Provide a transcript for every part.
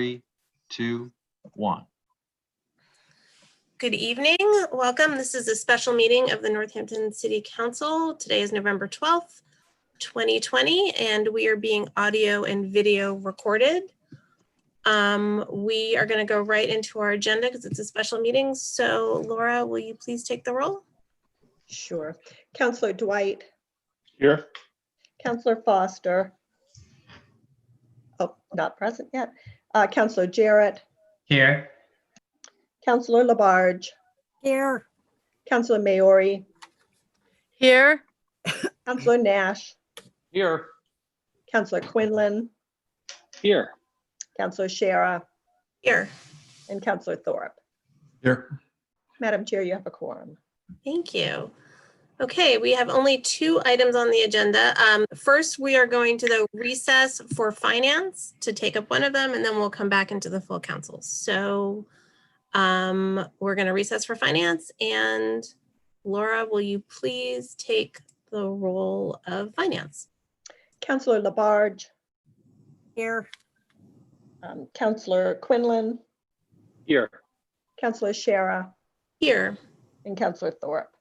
3, 2, 1. Good evening. Welcome. This is a special meeting of the Northampton City Council. Today is November 12th, 2020, and we are being audio and video recorded. We are going to go right into our agenda because it's a special meeting. So Laura, will you please take the roll? Sure. Councillor Dwight. Here. Councillor Foster. Oh, not present yet. Councillor Jarrett. Here. Councillor Labarge. Here. Councillor Maori. Here. Councillor Nash. Here. Councillor Quinlan. Here. Councillor Shara. Here. And Councillor Thorpe. Here. Madam Chair, you have a quorum. Thank you. Okay, we have only 2 items on the agenda. First, we are going to the recess for finance to take up one of them, and then we'll come back into the full council. So we're going to recess for finance, and Laura, will you please take the role of finance? Councillor Labarge. Here. Councillor Quinlan. Here. Councillor Shara. Here. And Councillor Thorpe.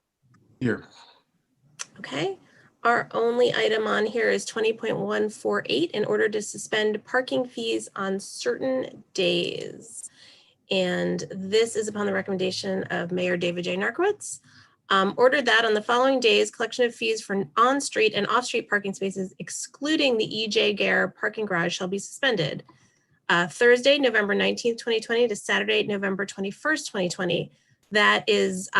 Here. Okay. Our only item on here is 20.148 in order to suspend parking fees on certain days. And this is upon the recommendation of Mayor David J. Narkowitz. Ordered that on the following days, collection of fees for on-street and off-street parking spaces, excluding the E.J. Gare parking garage, shall be suspended. Thursday, November 19th, 2020 to Saturday, November 21st, 2020. That is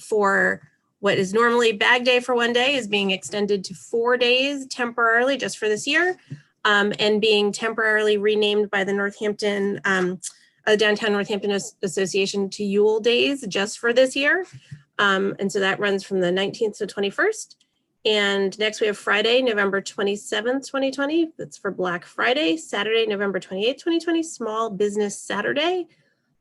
for what is normally bag day for 1 day is being extended to 4 days temporarily just for this year, and being temporarily renamed by the Northampton, Downtown Northampton Association to Yule Days just for this year. And so that runs from the 19th to 21st. And next we have Friday, November 27th, 2020. That's for Black Friday. Saturday, November 28th, 2020, Small Business Saturday.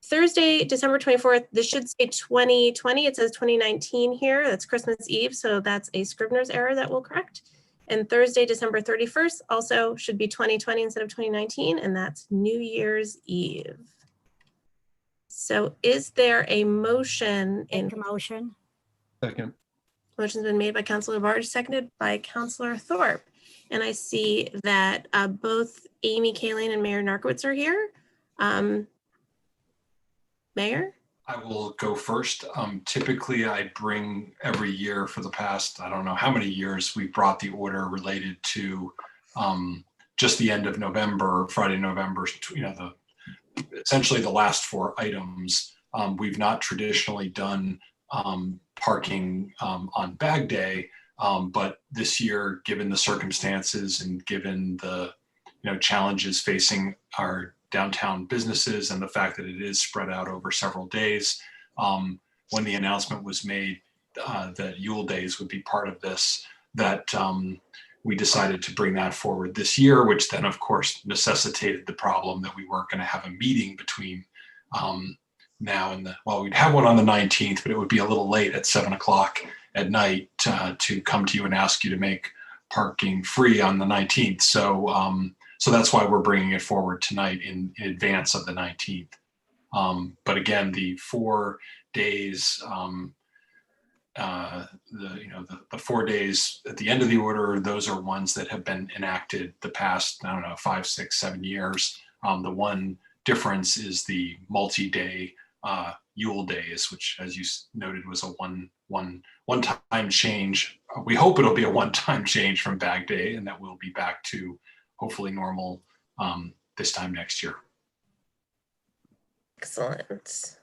Thursday, December 24th, this should say 2020. It says 2019 here. That's Christmas Eve. So that's a Scrivener's error that we'll correct. And Thursday, December 31st, also should be 2020 instead of 2019. And that's New Year's Eve. So is there a motion? Make a motion. Second. Motion's been made by Councilor Labarge, seconded by Councilor Thorpe. And I see that both Amy Kaling and Mayor Narkowitz are here. Mayor? I will go first. Typically, I bring every year for the past, I don't know how many years, we brought the order related to just the end of November, Friday, November, essentially the last 4 items. We've not traditionally done parking on bag day, but this year, given the circumstances and given the challenges facing our downtown businesses and the fact that it is spread out over several days, when the announcement was made that Yule Days would be part of this, that we decided to bring that forward this year, which then of course necessitated the problem that we weren't going to have a meeting between now and we'd have one on the 19th, but it would be a little late at 7 o'clock at night to come to you and ask you to make parking free on the 19th. So that's why we're bringing it forward tonight in advance of the 19th. But again, the 4 days, the 4 days at the end of the order, those are ones that have been enacted the past, 5, 6, 7 years. The one difference is the multi-day Yule Days, which, as you noted, was a one-time change. We hope it'll be a one-time change from bag day, and that we'll be back to hopefully normal this time next year. Excellent.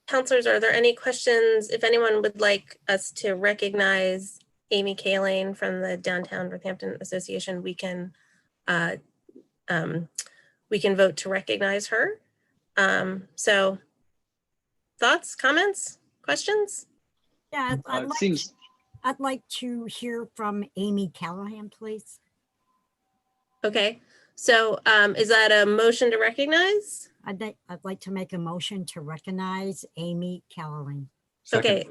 Councilors, are there any questions? If anyone would like us to recognize Amy Kaling from the Downtown Northampton Association, we can vote to recognize her. So thoughts, comments, questions? Yeah, I'd like to hear from Amy Callahan, please. Okay, so is that a motion to recognize? I'd like to make a motion to recognize Amy Callahan. Okay,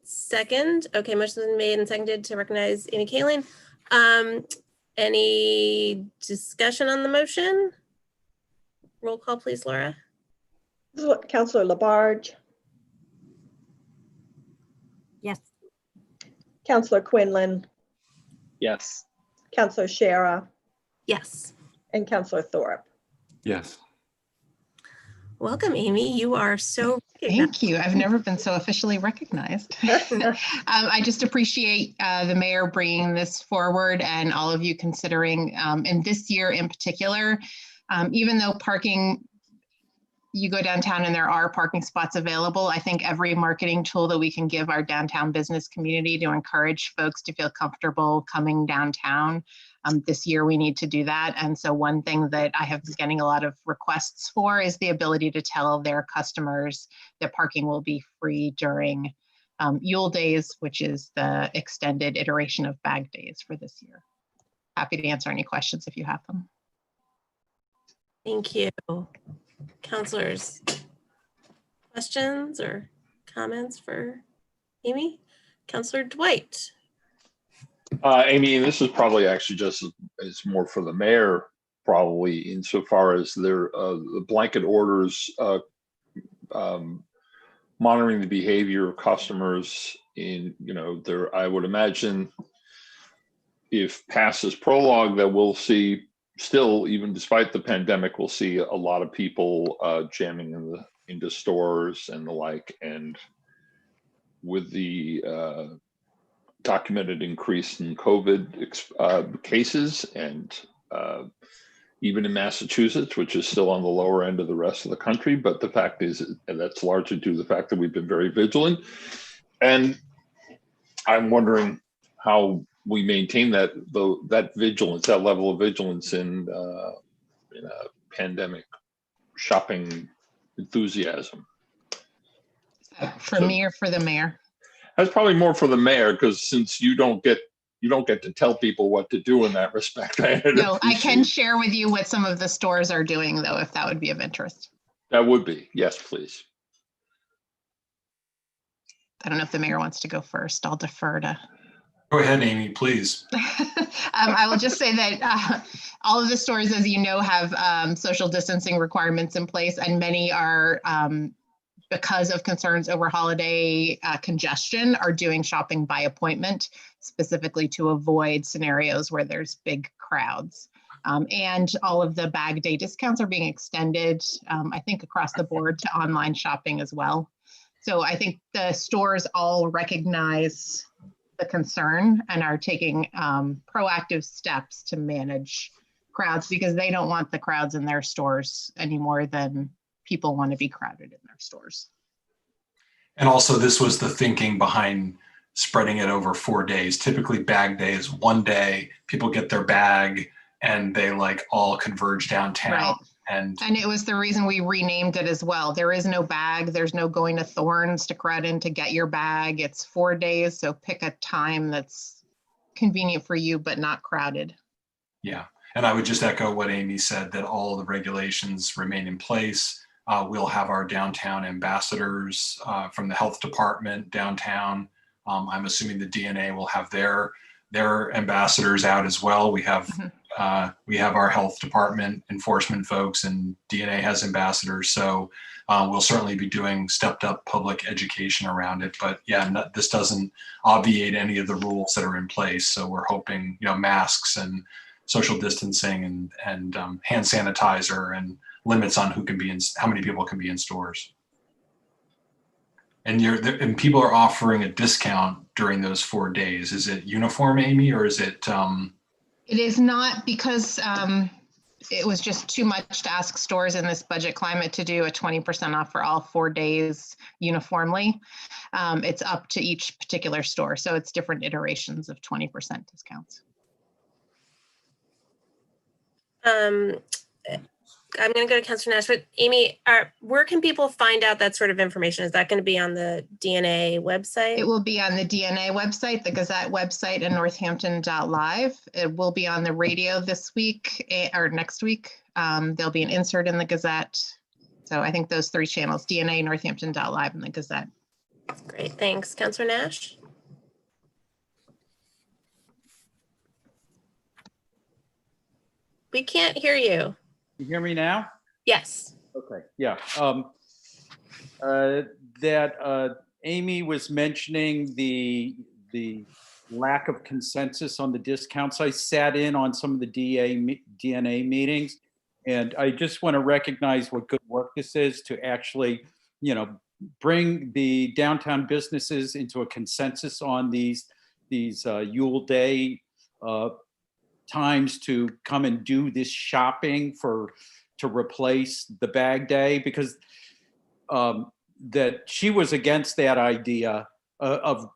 second. Okay, motion been made and seconded to recognize Amy Kaling. Any discussion on the motion? Roll call, please, Laura. Counselor Labarge, Yes. Counselor Quinlan, Yes. Counselor Shara, Yes. and Counselor Thorpe. Yes. Welcome, Amy. You are so recognized. Thank you. I've never been so officially recognized. I just appreciate the mayor bringing this forward and all of you considering, and this year in particular, even though parking, you go downtown and there are parking spots available, I think every marketing tool that we can give our downtown business community to encourage folks to feel comfortable coming downtown. This year we need to do that. And so one thing that I have been getting a lot of requests for is the ability to tell their customers that parking will be free during Yule Days, which is the extended iteration of Bag Days for this year. Happy to answer any questions if you have them. Thank you. Counselors, questions or comments for Amy? Counselor Dwight. Amy, and this is probably actually just it's more for the mayor, probably insofar as the blanket orders monitoring the behavior of customers in, I would imagine if past is prologue, that we'll see still, even despite the pandemic, we'll see a lot of people jamming into stores and the like. And with the documented increase in COVID cases, and even in Massachusetts, which is still on the lower end of the rest of the country. But the fact is, and that's largely due to the fact that we've been very vigilant. And I'm wondering how we maintain that vigilance, that level of vigilance in a pandemic shopping enthusiasm. For me or for the mayor? That's probably more for the mayor, because since you don't get to tell people what to do in that respect. No, I can share with you what some of the stores are doing, though, if that would be of interest. That would be, yes, please. I don't know if the mayor wants to go first. I'll defer to. Go ahead, Amy, please. I will just say that all of the stores, as you know, have social distancing requirements in place, and many are, because of concerns over holiday congestion, are doing shopping by appointment, specifically to avoid scenarios where there's big crowds. And all of the Bag Day discounts are being extended, I think, across the board to online shopping as well. So I think the stores all recognize the concern and are taking proactive steps to manage crowds, because they don't want the crowds in their stores any more than people want to be crowded in their stores. And also, this was the thinking behind spreading it over 4 days. Typically, Bag Day is one day, people get their bag and they like all converge downtown. Right. And it was the reason we renamed it as well. There is no bag. There's no going to Thorns to crowd in to get your bag. It's 4 days. So pick a time that's convenient for you, but not crowded. yeah, and I would just echo what Amy said, that all the regulations remain in place. We'll have our downtown ambassadors from the health department downtown. I'm assuming the DNA will have their ambassadors out as well. We have our health department enforcement folks, and DNA has ambassadors. So we'll certainly be doing stepped up public education around it. But yeah, this doesn't obviate any of the rules that are in place. So we're hoping, masks and social distancing and hand sanitizer and limits on who can be in, how many people can be in stores. And people are offering a discount during those 4 days. Is it uniform, Amy, or is it? It is not, because it was just too much to ask stores in this budget climate to do a 20% off for all 4 days uniformly. It's up to each particular store. So it's different iterations of 20% discounts. I'm going to go to Councilor Nash, but Amy, where can people find out that sort of information? Is that going to be on the DNA website? It will be on the DNA website, the Gazette website, and Northampton.live. It will be on the radio this week or next week. There'll be an insert in the Gazette. So I think those 3 channels, DNA, Northampton.live, and the Gazette. Great, thanks. Councilor Nash? We can't hear you. You hear me now? Yes. Okay, yeah. That Amy was mentioning the lack of consensus on the discounts. I sat in on some of the DNA meetings, and I just want to recognize what good work this is to actually, bring the downtown businesses into a consensus on these Yule Day times to come and do this shopping to replace the bag day, because that she was against that idea of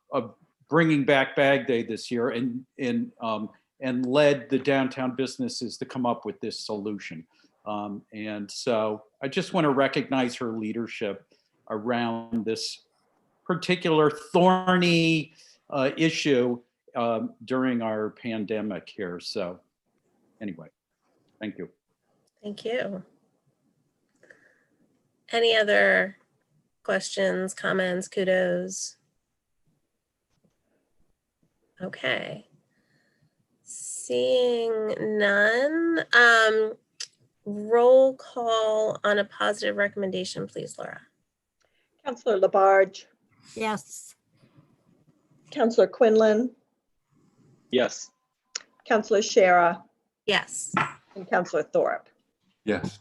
bringing back bag day this year, and led the downtown businesses to come up with this solution. And so I just want to recognize her leadership around this particular thorny issue during our pandemic here. So anyway, thank you. Thank you. Any other questions, comments, kudos? Okay. Seeing none, roll call on a positive recommendation, please, Laura. Counselor Labarge, Yes. Counselor Quinlan, Yes. Counselor Shara, Yes. and Counselor Thorpe. Yes.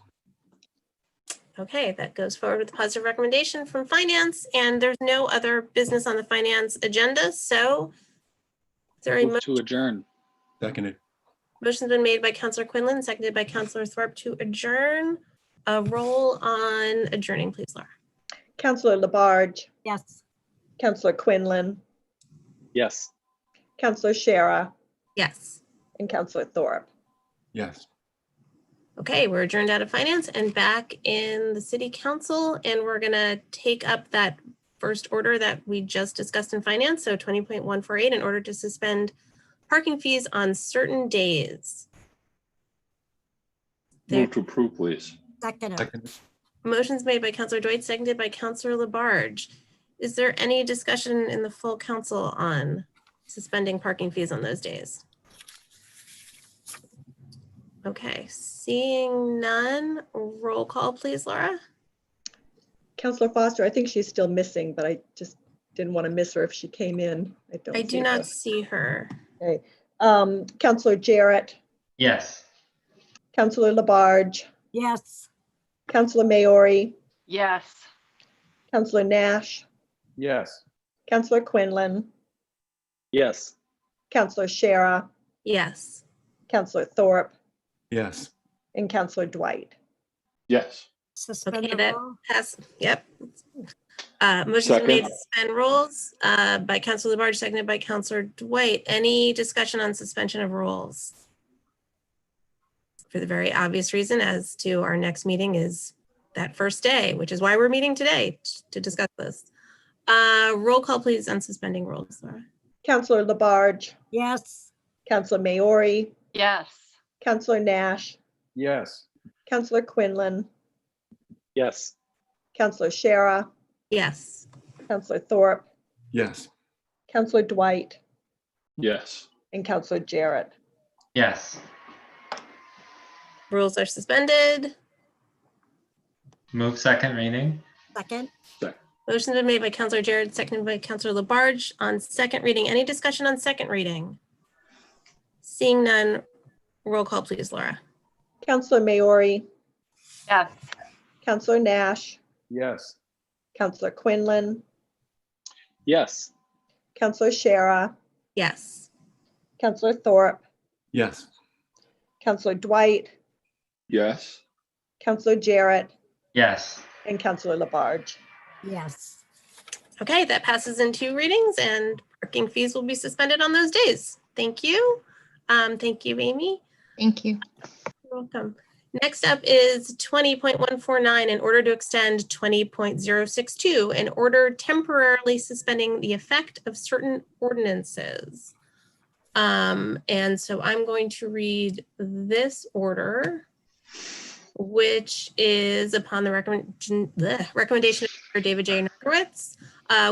Okay, that goes forward with the positive recommendation from finance, and there's no other business on the finance agenda, so is there a Move to adjourn. Seconded. motion's been made by Counselor Quinlan, seconded by Counselor Thorpe to adjourn. A roll on adjourning, please, Laura. Counselor Labarge, Yes. Counselor Quinlan, Yes. Counselor Shara, Yes. and Counselor Thorpe. Yes. Okay, we're adjourned out of finance and back in the city council, and we're gonna take up that first order that we just discussed in finance, so 20.148, in order to suspend parking fees on certain days. There, Move to approve, please. Second. Seconded. motion's made by Counselor Dwight, seconded by Counselor Labarge. Is there any discussion in the full council on suspending parking fees on those days? Okay, seeing none, roll call, please, Laura. Counselor Foster, I think she's still missing, but I just didn't want to miss her if she came in. I see do her. not see her. Okay. Counselor Jarrett, Yes. Counselor Labarge, Yes. Counselor Maori, Yes. Counselor Nash, Yes. Counselor Quinlan, Yes. Counselor Shara, Yes. Counselor Thorpe, Yes. and Counselor Dwight. Yes. Suspend Okay, the that rule. pass, yep. Motion's been made to Second. suspend rules by Counselor Labarge, seconded by Counselor Dwight. Any discussion on suspension of rules? For the very obvious reason as to our next meeting is that first day, which is why we're meeting today to discuss this. Roll call, please, on suspending rules, Laura. Counselor Labarge, Yes. Counselor Maori, Yes. Counselor Nash, Yes. Counselor Quinlan, Yes. Counselor Shara, Yes. Counselor Thorpe, Yes. Counselor Dwight, Yes. and Counselor Jarrett. Yes. Rules are suspended. Move second reading. Second. Motion's been made by Counselor Jarrett, seconded by Counselor Labarge on second reading. Any discussion on second reading? Seeing none, roll call, please, Laura. Counselor Maori, Yes. Counselor Nash, Yes. Counselor Quinlan, Yes. Counselor Shara, Yes. Counselor Thorpe, Yes. Counselor Dwight, Yes. Counselor Jarrett, Yes. and Counselor Labarge. Yes. Okay, that passes in two readings, and parking fees will be suspended on those days. Thank you. Thank you, Amy. Thank you. You're welcome. Next up is 20.149, in order to extend 20.062, in order temporarily suspending the effect of certain ordinances. And so I'm going to read this order, which is upon the recommendation of David J. Narkowitz.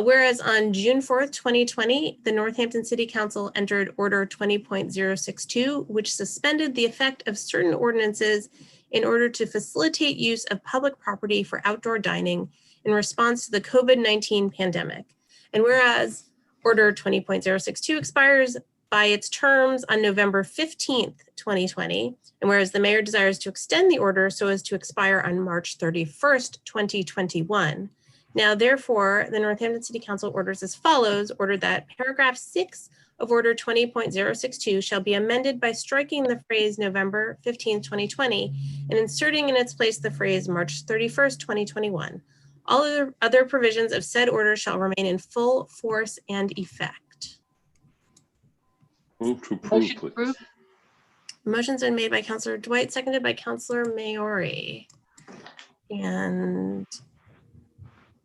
Whereas on June 4th, 2020, the Northampton City Council entered Order 20.062, which suspended the effect of certain ordinances in order to facilitate use of public property for outdoor dining in response to the COVID-19 pandemic. And whereas Order 20.062 expires by its terms on November 15th, 2020, and whereas the mayor desires to extend the order so as to expire on March 31st, 2021. Now, therefore, the Northampton City Council orders as follows: ordered that paragraph 6 of Order 20.062 shall be amended by striking the phrase November 15th, 2020, and inserting in its place the phrase March 31st, 2021. All other provisions of said order shall remain in full force and effect. Move to approve, Motion please. approved. Motion's been made by Councilor Dwight, seconded by Councilor Maori. And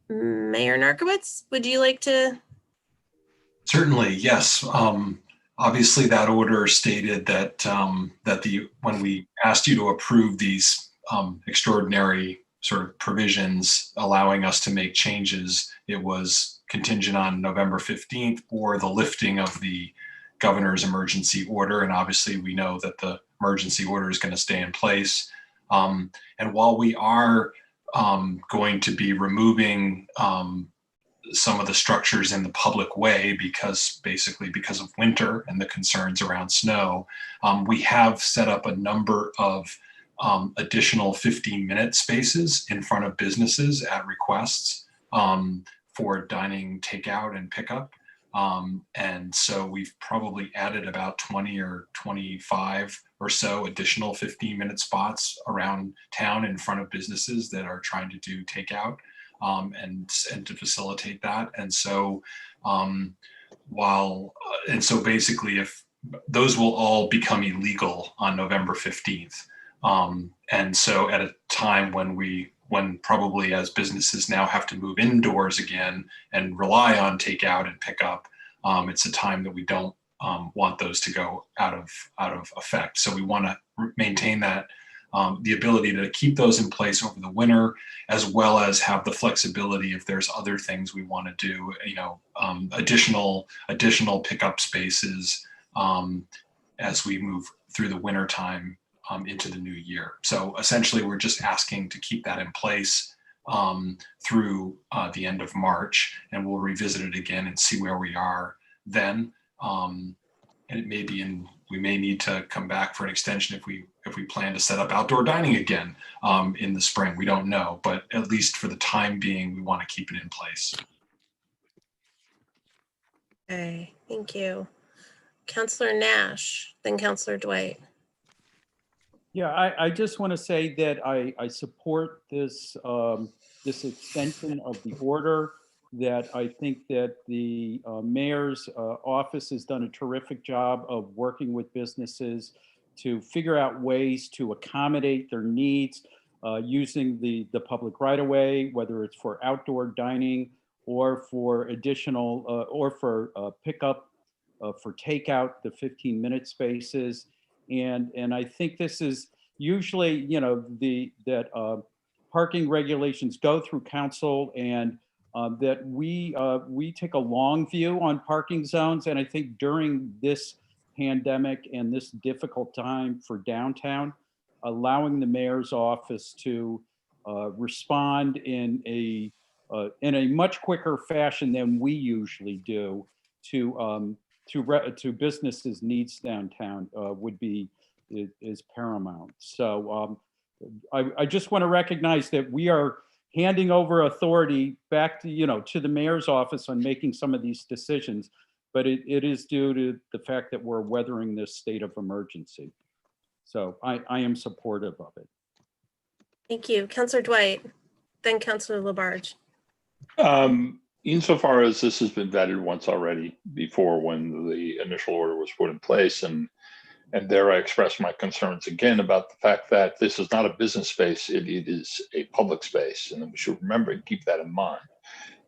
Mayor Narcoitz, would you like to? Certainly, yes. Obviously, that order stated that when we asked you to approve these extraordinary sort of provisions allowing us to make changes, it was contingent on November 15th or the lifting of the governor's emergency order. And obviously, we know that the emergency order is going to stay in place. And while we are going to be removing some of the structures in the public way because of winter and the concerns around snow, we have set up a number of additional 15-minute spaces in front of businesses at requests for dining, takeout, and pickup. And so we've probably added about 20 or 25 or so additional 15-minute spots around town in front of businesses that are trying to do takeout. And to facilitate that. And so basically if those will all become illegal on November 15th. And so at a time when probably as businesses now have to move indoors again and rely on takeout and pickup, it's a time that we don't want those to go out of effect. So we want to maintain that the ability to keep those in place over the winter, as well as have the flexibility if there's other things we want to do, additional pickup spaces as we move through the winter time into the new year. So essentially, we're just asking to keep that in place through the end of March, and we'll revisit it again and see where we are then. And it may be we may need to come back for an extension if we plan to set up outdoor dining again in the spring. We don't know, but at least for the time being, we want to keep it in place. Okay, thank you. Councilor Nash, then Councilor Dwight. Yeah, I just want to say that I support this this extension of the order, that I think that the mayor's office has done a terrific job of working with businesses to figure out ways to accommodate their needs using the public right of way, whether it's for outdoor dining or for additional or for pickup for takeout, the 15-minute spaces. And I think this is usually, that parking regulations go through council, and that we take a long view on parking zones. And I think during this pandemic and this difficult time for downtown, allowing the mayor's office to respond in a much quicker fashion than we usually do to businesses' needs downtown is paramount. So I just want to recognize that we are handing over authority back to the mayor's office on making some of these decisions, but it is due to the fact that we're weathering this state of emergency. So I am supportive of it. Thank you. Councilor Dwight, then Councilor Labarge. Insofar as this has been vetted once already before when the initial order was put in place, and there I expressed my concerns again about the fact that this is not a business space, it is a public space, and we should remember and keep that in mind.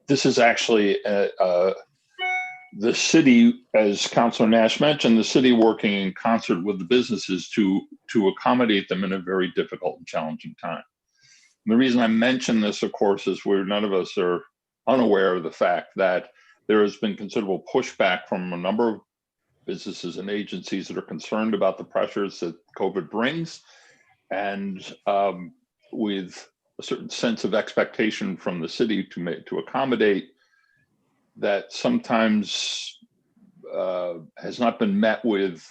This is actually the city, as Councilor Nash mentioned, the city working in concert with the businesses to accommodate them in a very difficult and challenging time. And the reason I mention this, of course, is none of us are unaware of the fact that there has been considerable pushback from a number of businesses and agencies that are concerned about the pressures that COVID brings, and with a certain sense of expectation from the city to accommodate, that sometimes has not been met with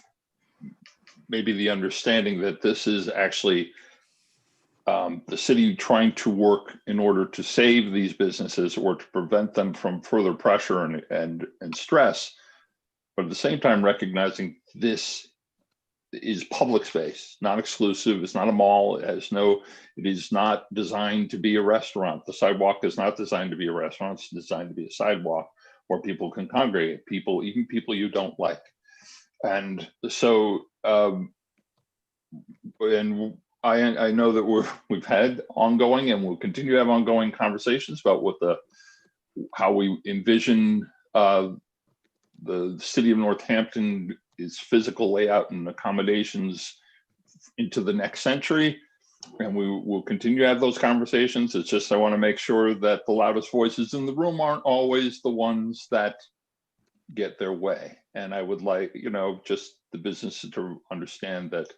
maybe the understanding that this is actually the city trying to work in order to save these businesses or to prevent them from further pressure and stress, but at the same time recognizing this is public space, not exclusive. It's not a mall. It is not designed to be a restaurant. The sidewalk is not designed to be a restaurant. It's designed to be a sidewalk where people can congregate, even people you don't like. And so, and I know that we've had ongoing and we'll continue to have ongoing conversations about how we envision the city of Northampton, its physical layout and accommodations into the next century. And we will continue to have those conversations. It's just, I want to make sure that the loudest voices in the room aren't always the ones that get their way. And I would like, just the business to understand that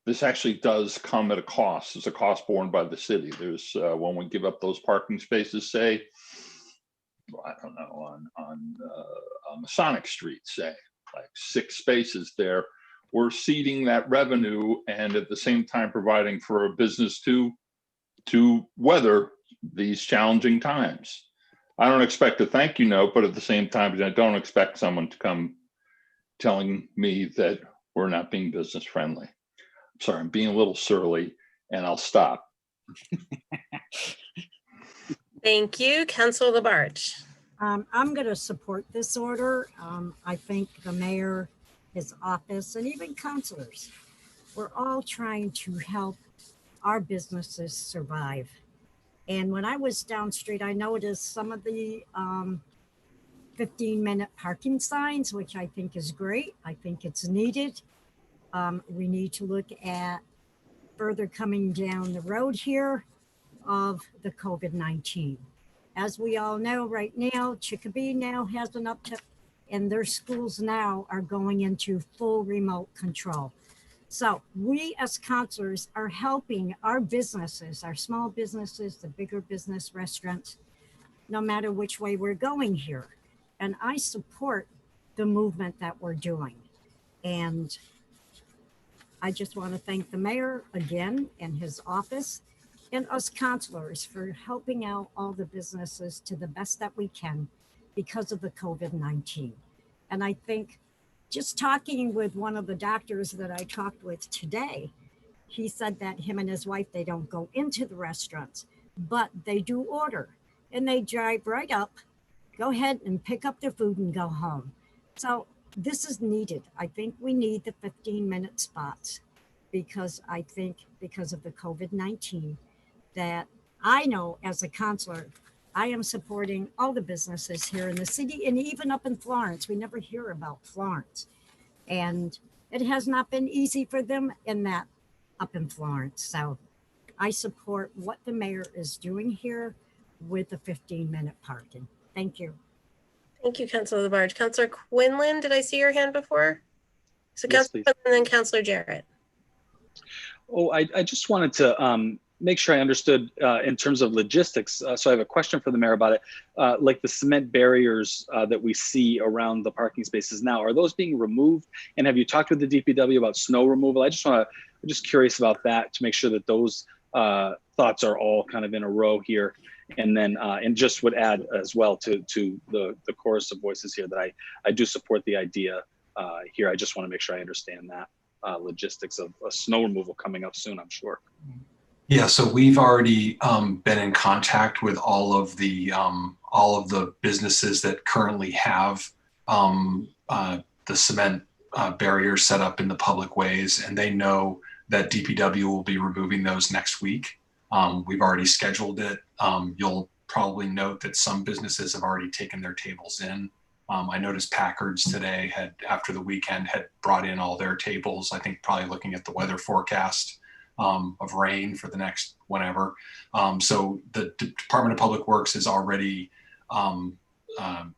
this actually does come at a cost. It's a cost borne by the city. There's, when we give up those parking spaces, say, I don't know, on Masonic Street, say, like 6 spaces there, we're seeding that revenue and at the same time providing for a business to weather these challenging times. I don't expect a thank you note, but at the same time, I don't expect someone to come telling me that we're not being business friendly. I'm sorry, I'm being a little surly, and I'll stop. Thank you. Councilor Labarge. I'm going to support this order. I think the mayor, his office, and even councilors, we're all trying to help our businesses survive. And when I was down street, I noticed some of the 15-minute parking signs, which I think is great. I think it's needed. We need to look at further coming down the road here of the COVID-19. As we all know right now, Chicopee now has an uptick and their schools now are going into full remote control. So we as counselors are helping our businesses, our small businesses, the bigger business restaurants, no matter which way we're going here. And I support the movement that we're doing. And I just want to thank the mayor again and his office and us counselors for helping out all the businesses to the best that we can because of the COVID-19. And I think just talking with one of the doctors that I talked with today, he said that him and his wife, they don't go into the restaurants, but they do order and they drive right up, go ahead and pick up their food and go home. So this is needed. I think we need the 15-minute spots because I think because of the COVID-19 that I know as a counselor, I am supporting all the businesses here in the city and even up in Florence. We never hear about Florence. And it has not been easy for them in that up in Florence. So I support what the mayor is doing here with the 15-minute parking. Thank you. Thank you, Councilor Labarge. Councilor Quinlan, did I see your hand before? So Yes, Councilor please. Quinlan and then Councilor Jarrett. Oh, I just wanted to make sure I understood in terms of logistics. So I have a question for the mayor about it. Like the cement barriers that we see around the parking spaces now, are those being removed? And have you talked with the DPW about snow removal? I'm just curious about that to make sure that those thoughts are all kind of in a row here. And then, and just would add as well to the chorus of voices here that I do support the idea here. I just want to make sure I understand that logistics of snow removal coming up soon, I'm sure. Yeah, so we've already been in contact with all of the businesses that currently have the cement barriers set up in the public ways, and they know that DPW will be removing those next week. We've already scheduled it. You'll probably note that some businesses have already taken their tables in. I noticed Packard's today after the weekend, had brought in all their tables. I think probably looking at the weather forecast of rain for the next whenever. So the Department of Public Works is already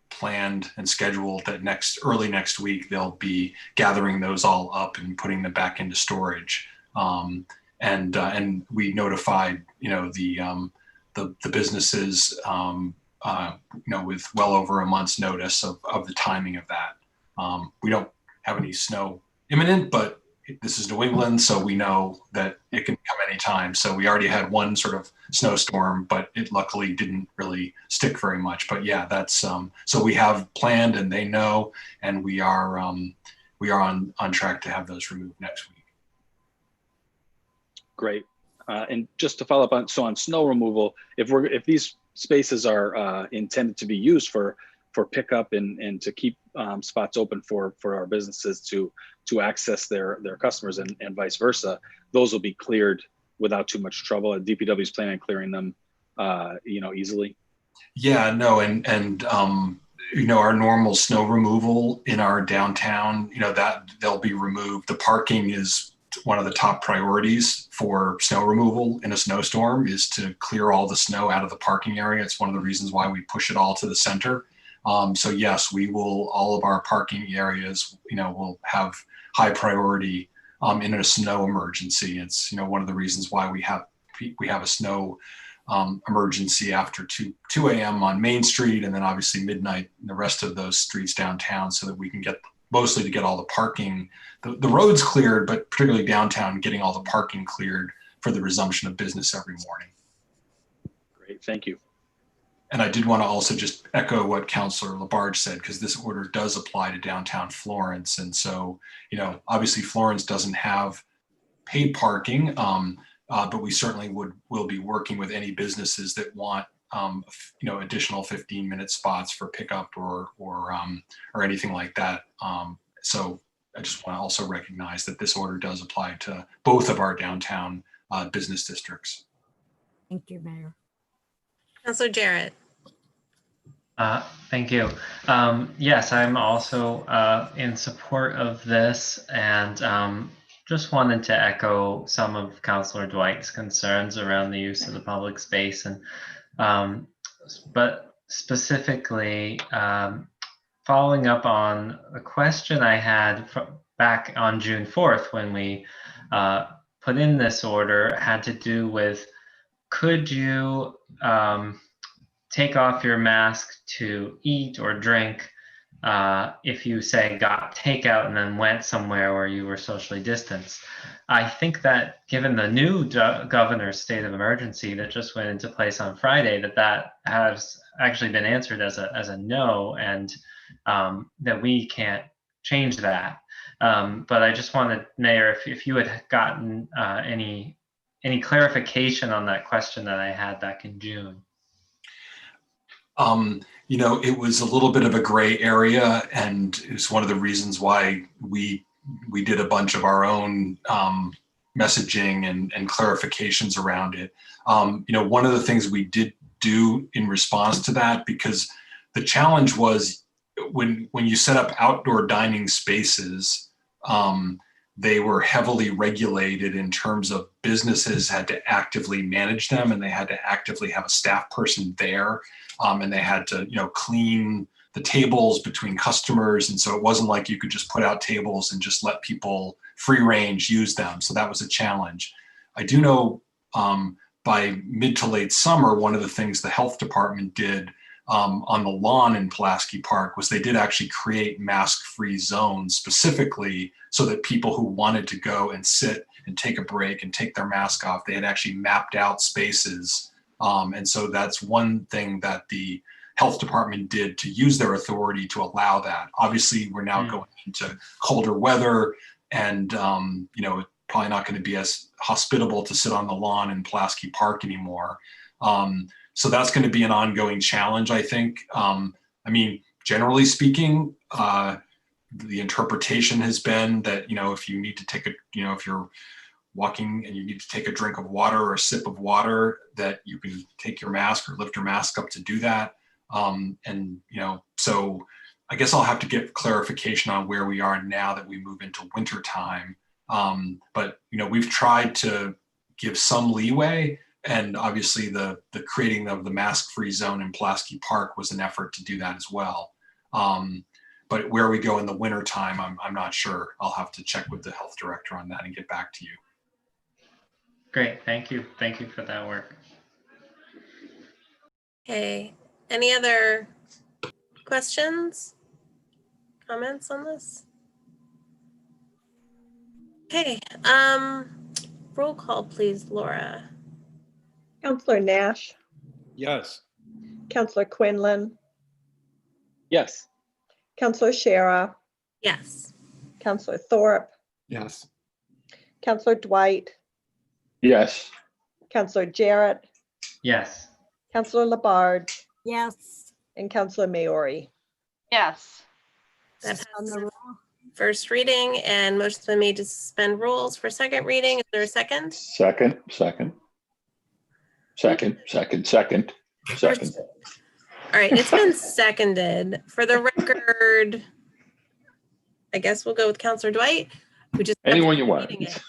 planned and scheduled that early next week, they'll be gathering those all up and putting them back into storage. and we notified, the businesses, with well over a month's notice of the timing of that. We don't have any snow imminent, but this is New England, so we know that it can come anytime. So we already had one sort of snowstorm, but it luckily didn't really stick very much. But yeah, that's so we have planned, and they know, and we are on track to have those removed next week. Great. And just to follow up on snow removal, if these spaces are intended to be used for pickup and to keep spots open for our businesses to access their customers and vice versa, those will be cleared without too much trouble. DPW is planning on clearing them, easily. Yeah, no, and our normal snow removal in our downtown, that they'll be removed. The parking is one of the top priorities for snow removal in a snowstorm, is to clear all the snow out of the parking area. It's one of the reasons why we push it all to the center. So yes, we will, all of our parking areas, will have high priority in a snow emergency. It's, one of the reasons why we have a snow emergency after 2 a.m. on Main Street, and then obviously midnight in the rest of those streets downtown, so that we can get mostly to get all the parking, the roads cleared, but particularly downtown, getting all the parking cleared for the resumption of business every morning. Great, thank you. And I did want to also just echo what Councilor Labarge said, because this order does apply to downtown Florence. And so, obviously Florence doesn't have paid parking, but we certainly will be working with any businesses that want, additional 15-minute spots for pickup or anything like that. So I just want to also recognize that this order does apply to both of our downtown business districts. Thank you, Mayor. Councilor Jarrett. Thank you. Yes, I'm also in support of this, and just wanted to echo some of Councilor Dwight's concerns around the use of the public space, and but specifically following up on a question I had back on June 4th when we put in this order, had to do with, could you take off your mask to eat or drink if you, say, got takeout and then went somewhere where you were socially distanced? I think that given the new governor's state of emergency that just went into place on Friday, that has actually been answered as a no, and that we can't change that. But I just wanted, Mayor, if you had gotten any clarification on that question that I had back in June. It was a little bit of a gray area, and it's one of the reasons why we did a bunch of our own messaging and clarifications around it. One of the things we did do in response to that, because the challenge was when you set up outdoor dining spaces, they were heavily regulated in terms of businesses had to actively manage them, and they had to actively have a staff person there, and they had to, clean the tables between customers. And so it wasn't like you could just put out tables and just let people free range use them. So that was a challenge. I do know by mid to late summer, one of the things the health department did on the lawn in Pulaski Park was they did actually create mask-free zones specifically so that people who wanted to go and sit and take a break and take their mask off, they had actually mapped out spaces. And so that's one thing that the health department did to use their authority to allow that. Obviously, we're now going into colder weather, and probably not going to be as hospitable to sit on the lawn in Pulaski Park anymore. So that's going to be an ongoing challenge, I think. Generally speaking, the interpretation has been that, if you need to take if you're walking and you need to take a drink of water or a sip of water, that you can take your mask or lift your mask up to do that. So I guess I'll have to get clarification on where we are now that we move into winter time. But we've tried to give some leeway, and obviously the creating of the mask-free zone in Pulaski Park was an effort to do that as well. But where we go in the winter time, I'm not sure. I'll have to check with the health director on that and get back to you. Great, thank you. Thank you for that work. Okay, any other questions, comments on this? Okay, roll call, please, Laura. Counselor Nash, Yes. Counselor Quinlan, Yes. Counselor Shara, Yes. Counselor Thorpe, Yes. Counselor Dwight, Yes. Counselor Jarrett, Yes. Counselor Labarge, Yes. and Counselor Maori. Yes. That Suspend the passes rule. first reading, and motion's been made to suspend rules for second reading. Is there a second? Second. All right, it's been seconded. For the record, I guess we'll go with Counselor Dwight, who just. Anyone you want. reading it.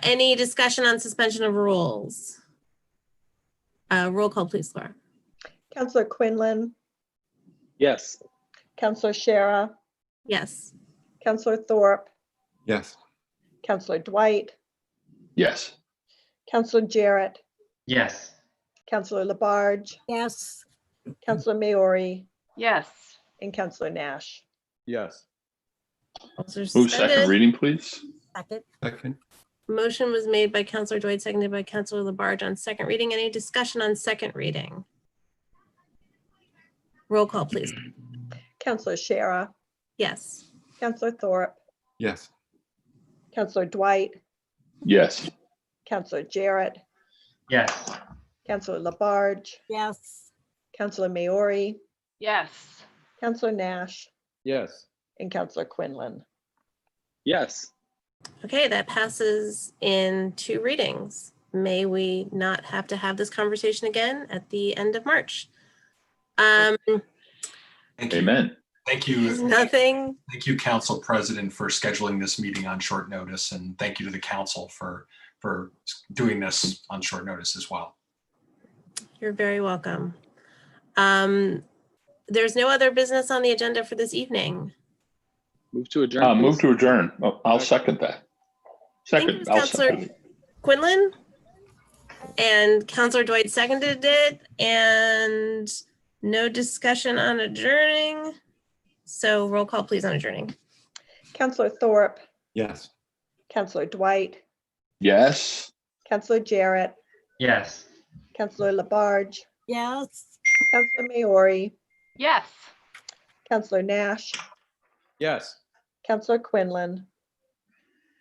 Any discussion on suspension of rules? Roll call, please, Laura. Counselor Quinlan, Yes. Counselor Shara, Yes. Counselor Thorpe, Yes. Counselor Dwight, Yes. Counselor Jarrett, Yes. Counselor Labarge, Yes. Counselor Maori, Yes. and Counselor Nash. Yes. Rules are Move second suspended. reading, please. Second. Second. Motion was made by Counselor Dwight, seconded by Counselor Labarge on second reading. Any discussion on second reading? Roll call, please. Counselor Shara, Yes. Counselor Thorpe, Yes. Counselor Dwight, Yes. Counselor Jarrett, Yes. Counselor Labarge, Yes. Counselor Maori, Yes. Counselor Nash, Yes. and Counselor Quinlan. Yes. Okay, that passes in 2 readings. May we not have to have this conversation again at the end of March. Thank you. Amen. Thank you. Nothing. Thank you, Council President, for scheduling this meeting on short notice, and thank you to the council for doing this on short notice as well. You're very welcome. There's no other business on the agenda for this evening. Move to adjourn. Move please. to adjourn. Oh, I'll second that. Thank you, I'll Counselor second it. Quinlan. And Counselor Dwight seconded it, and no discussion on adjourning. So roll call, please, on adjourning. Counselor Thorpe, Yes. Counselor Dwight, Yes. Counselor Jarrett, Yes. Counselor Labarge, Yes. Counselor Maori, Yes. Counselor Nash, Yes. Counselor Quinlan,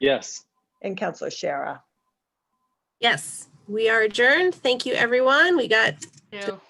Yes. and Counselor Shara. Yes, we are adjourned. Thank you, everyone. We got Two.